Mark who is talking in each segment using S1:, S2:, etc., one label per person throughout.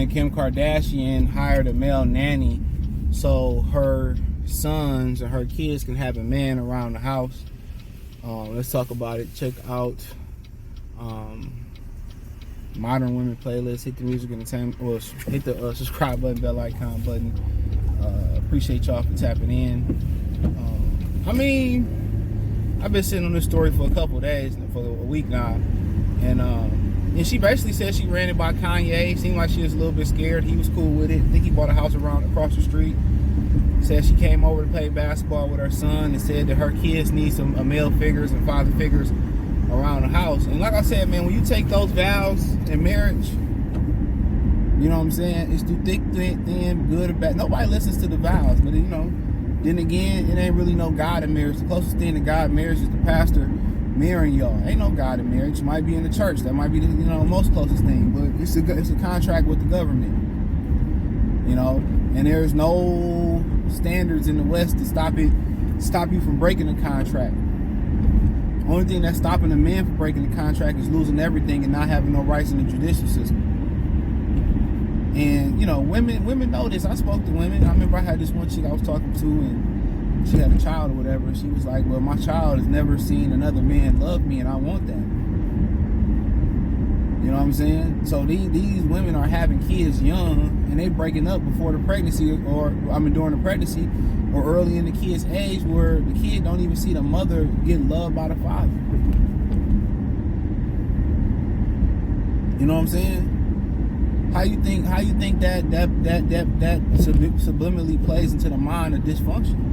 S1: when Kim Kardashian hired a male nanny so her sons and her kids can have a man around the house. Let's talk about it. Check out Modern Women playlist. Hit the music entertainment, or hit the subscribe button, bell icon button. Appreciate y'all for tapping in. I mean, I've been sitting on this story for a couple of days, for a week now, and she basically said she ran it by Kanye. Seemed like she was a little bit scared. He was cool with it. I think he bought a house across the street. Said she came over to play basketball with her son and said that her kids need some male figures and father figures around the house. And like I said, man, when you take those vows in marriage, you know what I'm saying, it's through thick, thin, good or bad. Nobody listens to the vows, but you know, then again, it ain't really no God in marriage. The closest thing to God in marriage is the pastor marrying y'all. Ain't no God in marriage. You might be in the church. That might be the most closest thing, but it's a contract with the government. You know, and there's no standards in the West to stop you from breaking the contract. Only thing that's stopping a man from breaking the contract is losing everything and not having no rights in the judicial system. And you know, women know this. I spoke to women. I remember I had this one chick I was talking to, and she had a child or whatever, and she was like, well, my child has never seen another man love me, and I want that. You know what I'm saying? So these women are having kids young, and they breaking up before the pregnancy, during the pregnancy, or early in the kid's age, where the kid don't even see the mother get loved by the father. You know what I'm saying? How you think that subliminally plays into the mind of dysfunction?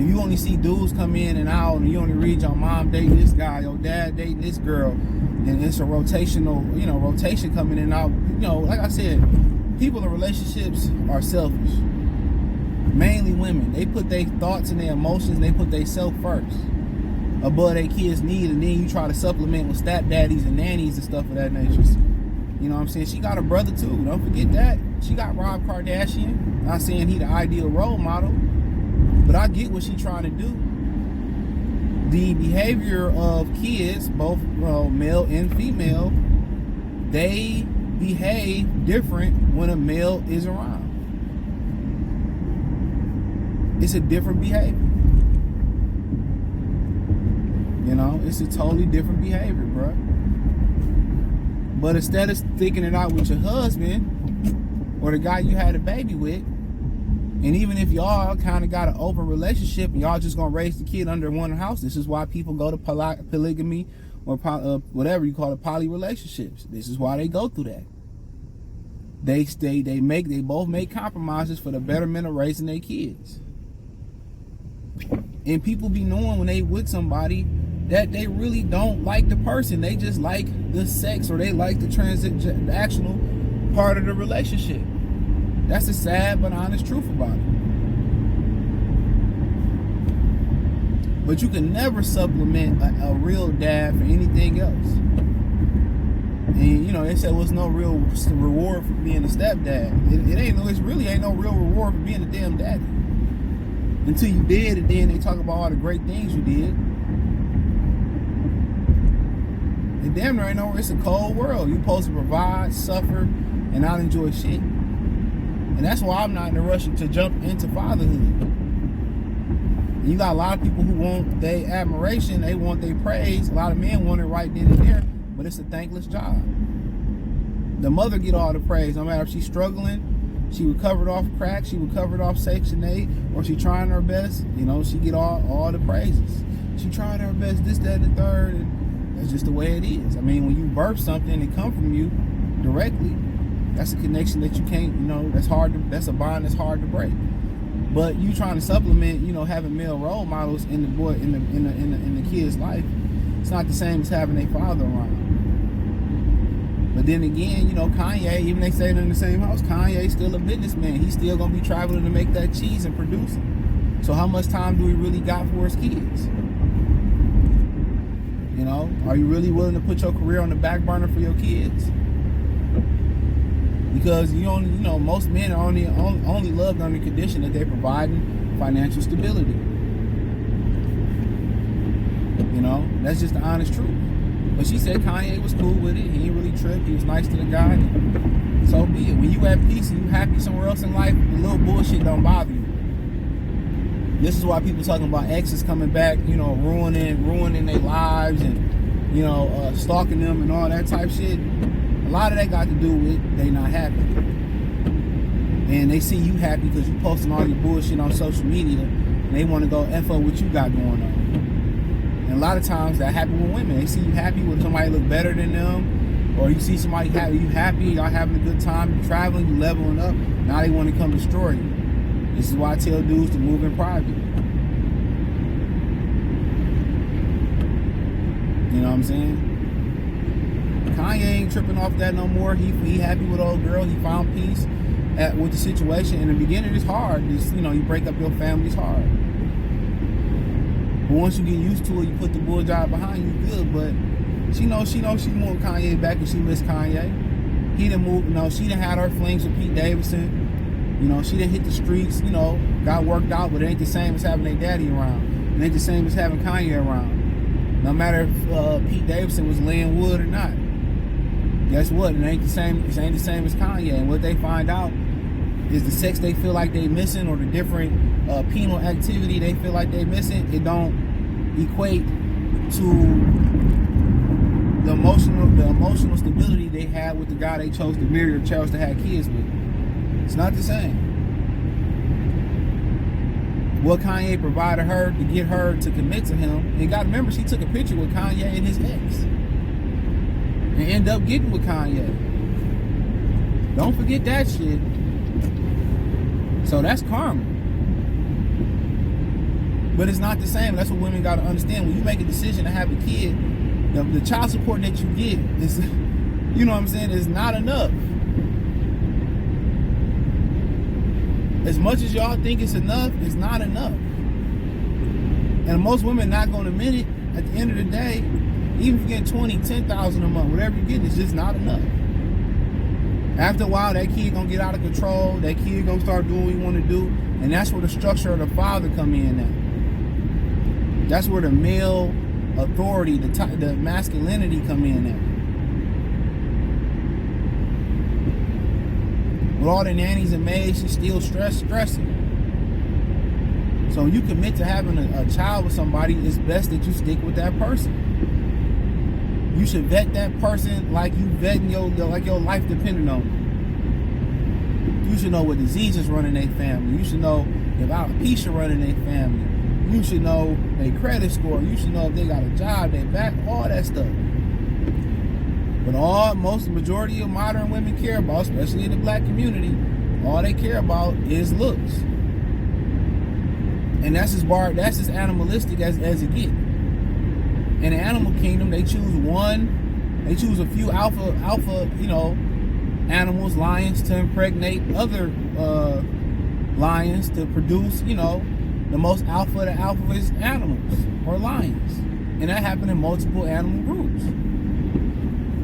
S1: If you only see dudes come in and out, and you only read your mom dating this guy, your dad dating this girl, and it's a rotation coming in and out. You know, like I said, people in relationships are selfish. Mainly women. They put their thoughts and their emotions, they put their self first above their kids' need, and then you try to supplement with stepdaddies and nannies and stuff of that nature. You know what I'm saying? She got a brother too. Don't forget that. She got Rob Kardashian. Not saying he the ideal role model, but I get what she's trying to do. The behavior of kids, both male and female, they behave different when a male is around. It's a different behavior. You know, it's a totally different behavior, bro. But instead of sticking it out with your husband or the guy you had a baby with, and even if y'all kind of got an open relationship and y'all just gonna raise the kid under one house, this is why people go to polygamy or whatever you call it, poly relationships. This is why they go through that. They both make compromises for the betterment of raising their kids. And people be knowing when they with somebody that they really don't like the person. They just like the sex, or they like the transactional part of the relationship. That's the sad but honest truth about it. But you can never supplement a real dad for anything else. And you know, they said, well, there's no real reward for being a stepdad. It really ain't no real reward for being a damn daddy. Until you did, and then they talk about all the great things you did. And damn near ain't no, it's a cold world. You're supposed to provide, suffer, and not enjoy shit. And that's why I'm not in a rush to jump into fatherhood. And you got a lot of people who want their admiration, they want their praise. A lot of men want it right then and there, but it's a thankless job. The mother get all the praise, no matter if she's struggling. She recovered off crack, she recovered off Section 8, or she trying her best, you know, she get all the praises. She trying her best, this, that, and the third, and that's just the way it is. I mean, when you birth something and it come from you directly, that's a connection that you can't, you know, that's a bond that's hard to break. But you trying to supplement, you know, having male role models in the kid's life, it's not the same as having a father around. But then again, you know, Kanye, even they stayed in the same house, Kanye's still a businessman. He's still gonna be traveling to make that cheese and produce it. So how much time do we really got for his kids? You know, are you really willing to put your career on the back burner for your kids? Because most men are only loved on the condition that they're providing financial stability. You know, that's just the honest truth. But she said Kanye was cool with it. He ain't really tripped. He was nice to the guy. So be it. When you at peace and you happy somewhere else in life, the little bullshit don't bother you. This is why people talking about exes coming back, ruining their lives and, stalking them and all that type shit. A lot of that got to do with they not happy. And they see you happy because you posting all your bullshit on social media and they want to go F up what you got going on. And a lot of times that happens with women. They see you happy with somebody look better than them, or you see somebody you happy, y'all having a good time, you traveling, you leveling up. Now they want to come destroy you. This is why I tell dudes to move in private. You know what I'm saying? Kanye ain't tripping off that no more. He happy with old girl. He found peace with the situation. In the beginning, it's hard. You break up your family, it's hard. But once you get used to it, you put the bull job behind you, good. But she knows she want Kanye back and she miss Kanye. He done moved, she done had her flings with Pete Davidson. She done hit the streets, got worked out, but it ain't the same as having their daddy around. It ain't the same as having Kanye around. No matter if Pete Davidson was laying wood or not. Guess what? It ain't the same as Kanye. And what they find out is the sex they feel like they missing, or the different penal activity they feel like they missing, it don't equate to the emotional stability they had with the guy they chose to marry or chose to have kids with. It's not the same. What Kanye provided her to get her to commit to him, and gotta remember, she took a picture with Kanye and his ex and end up getting with Kanye. Don't forget that shit. So that's karma. But it's not the same. That's what women gotta understand. When you make a decision to have a kid, the child support that you get is, is not enough. As much as y'all think it's enough, it's not enough. And most women not gonna admit it. At the end of the day, even if you get 20, 10,000 a month, whatever you get, it's just not enough. After a while, that kid gonna get out of control. That kid gonna start doing what he want to do, and that's where the structure of the father come in at. That's where the male authority, the masculinity come in at. With all the nannies and maids, she's still stressing. So when you commit to having a child with somebody, it's best that you stick with that person. You should vet that person like you vetting your life depending on it. You should know what diseases run in their family. You should know if alopecia run in their family. You should know their credit score. You should know if they got a job, their back, all that stuff. But majority of modern women care about, especially in the black community, all they care about is looks. And that's as animalistic as it gets. In the animal kingdom, they choose a few alpha, animals, lions, to impregnate other lions to produce, the most alpha of the alphabet animals or lions. And that happened in multiple animal groups.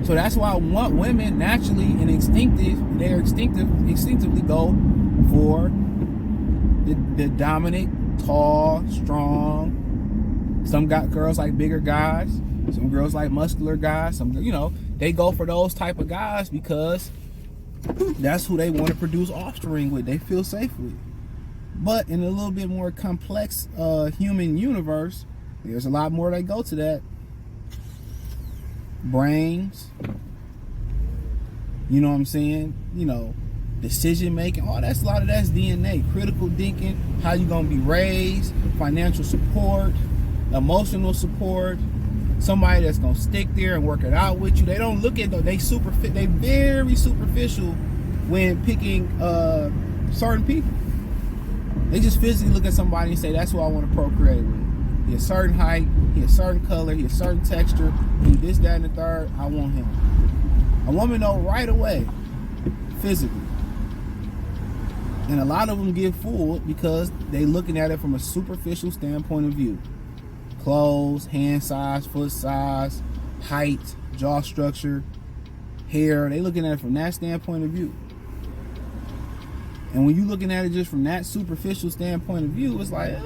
S1: So that's why women naturally and instinctively go for the dominant, tall, strong. Some girls like bigger guys. Some girls like muscular guys. They go for those type of guys because that's who they want to produce offspring with. They feel safe with. But in a little bit more complex human universe, there's a lot more that go to that. Brains, you know what I'm saying? Decision making, a lot of that's DNA. Critical thinking, how you gonna be raised, financial support, emotional support, somebody that's gonna stick there and work it out with you. They don't look at they very superficial when picking certain people. They just physically look at somebody and say, that's who I want to procreate with. He a certain height, he a certain color, he a certain texture, he this, that, and the third, I want him. A woman know right away, physically. And a lot of them get fooled because they looking at it from a superficial standpoint of view. Clothes, hand size, foot size, height, jaw structure, hair. They looking at it from that standpoint of view. And when you looking at it just from that superficial standpoint of view, it's like,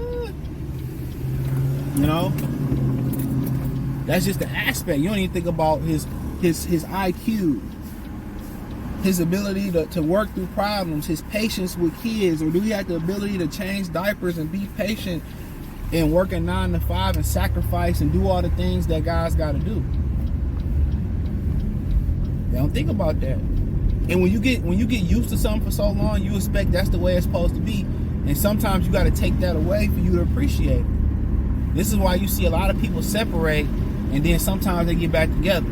S1: that's just the aspect. You don't even think about his IQ. his ability to work through problems, his patience with kids, or do he have the ability to change diapers and be patient and work a 9 to 5 and sacrifice and do all the things that guys got to do? They don't think about that. And when you get used to something for so long, you expect that's the way it's supposed to be. And sometimes you got to take that away for you to appreciate it. This is why you see a lot of people separate and then sometimes they get back together.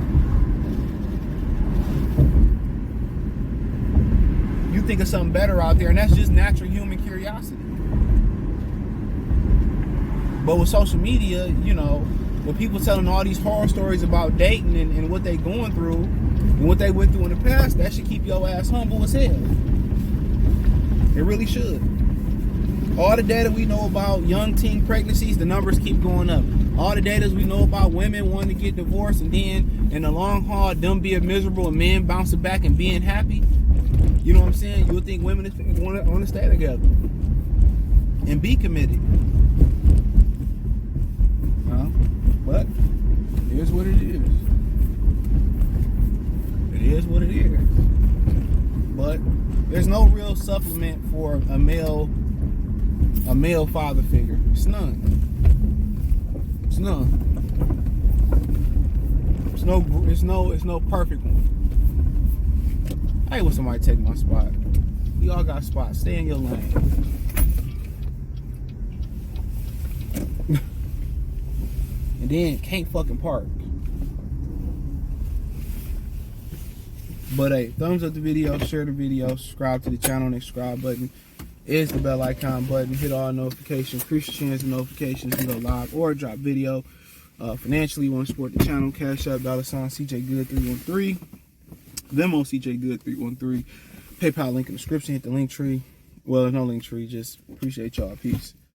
S1: You think of something better out there, and that's just natural human curiosity. But with social media, you know, with people telling all these horror stories about dating and what they going through and what they went through in the past, that should keep your ass humble as hell. It really should. All the data we know about young teen pregnancies, the numbers keep going up. All the data we know about women wanting to get divorced and then in the long haul, them being miserable and men bouncing back and being happy. You know what I'm saying? You would think women want to stay together and be committed. But it is what it is. It is what it is. But there's no real supplement for a male father figure. It's none. It's none. It's no perfect one. I hate when somebody take my spot. We all got spots. Stay in your lane. And then can't fucking park. But hey, thumbs up the video, share the video, subscribe to the channel, and the subscribe button is the bell icon button. Hit all notifications, increase your chance of notifications to go live or drop video. Financially, you want to support the channel, Cash App, $CJGood313, Venmo CJGood313, PayPal link in the description, hit the link tree. Well, no link tree, just appreciate y'all. Peace.